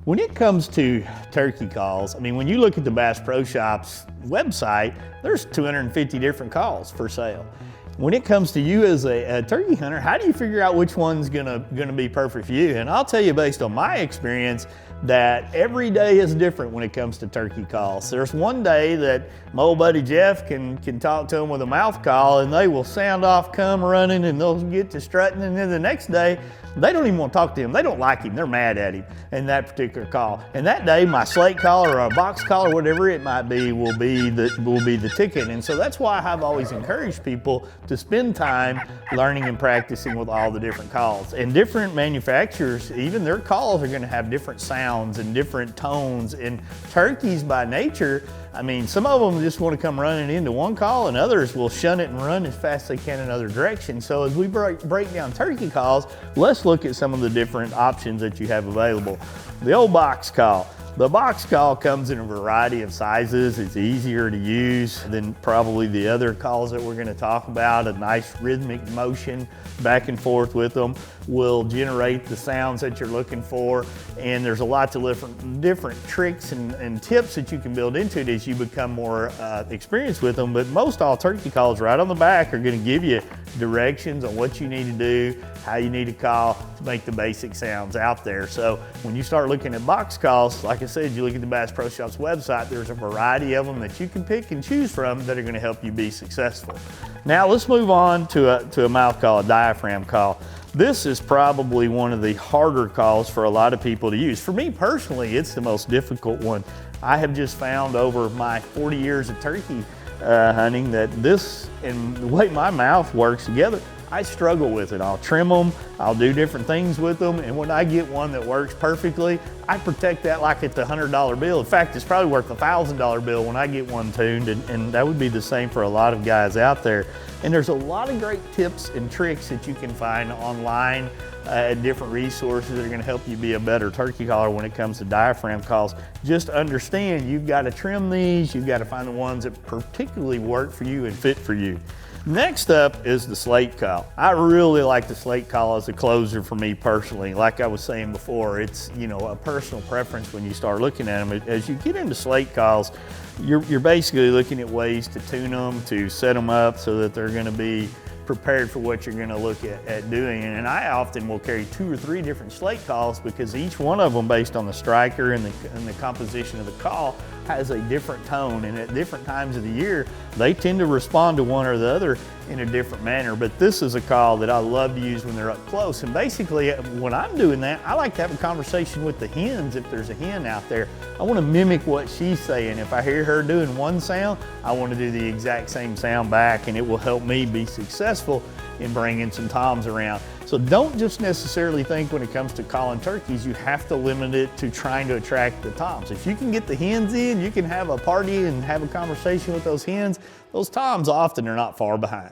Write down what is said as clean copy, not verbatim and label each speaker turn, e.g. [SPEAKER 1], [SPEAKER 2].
[SPEAKER 1] When it comes to turkey calls, I mean, when you look at the Bass Pro Shops website, there's 250 different calls for sale. When it comes to you as a turkey hunter, how do you figure out which one's gonna be perfect for you? And I'll tell you, based on my experience, that every day is different when it comes to turkey calls. There's one day that my old buddy Jeff can talk to them with a mouth call and they will sound off, come running, and they'll get to strutting. And then the next day, they don't even want to talk to him. They don't like him. They're mad at him in that particular call. And that day, my slate call or a box call or whatever it might be will be the ticket. And so that's why I've always encouraged people to spend time learning and practicing with all the different calls. And different manufacturers, even their calls are going to have different sounds and different tones. And turkeys by nature, I mean, some of them just want to come running into one call and others will shun it and run as fast as they can in another direction. So as we break down turkey calls, let's look at some of the different options that you have available. The old box call. The box call comes in a variety of sizes. It's easier to use than probably the other calls that we're going to talk about. A nice rhythmic motion back and forth with them will generate the sounds that you're looking for. And there's a lot of different tricks and tips that you can build into it as you become more experienced with them. But most all turkey calls right on the back are going to give you directions on what you need to do, how you need to call to make the basic sounds out there. So when you start looking at box calls, like I said, you look at the Bass Pro Shops website, there's a variety of them that you can pick and choose from that are going to help you be successful. Now let's move on to a mouth call, a diaphragm call. This is probably one of the harder calls for a lot of people to use. For me personally, it's the most difficult one. I have just found over my 40 years of turkey hunting that this and the way my mouth works together, I struggle with it. I'll trim them, I'll do different things with them, and when I get one that works perfectly, I protect that like it's a $100 bill. In fact, it's probably worth a $1,000 bill when I get one tuned, and that would be the same for a lot of guys out there. And there's a lot of great tips and tricks that you can find online at different resources that are going to help you be a better turkey caller when it comes to diaphragm calls. Just understand you've got to trim these, you've got to find the ones that particularly work for you and fit for you. Next up is the slate call. I really like the slate call as a closer for me personally. Like I was saying before, it's a personal preference when you start looking at them. As you get into slate calls, you're basically looking at ways to tune them, to set them up so that they're going to be prepared for what you're going to look at doing. And I often will carry 2 or 3 different slate calls because each one of them, based on the striker and the composition of the call, has a different tone, and at different times of the year they tend to respond to one or the other in a different manner. But this is a call that I love to use when they're up close, and basically when I'm doing that, I like to have a conversation with the hens. If there's a hen out there, I want to mimic what she's saying. If I hear her doing one sound, I want to do the exact same sound back, and it will help me be successful in bringing some toms around. So don't just necessarily think when it comes to calling turkeys, you have to limit it to trying to attract the toms. If you can get the hens in, you can have a party and have a conversation with those hens, those toms often are not far behind.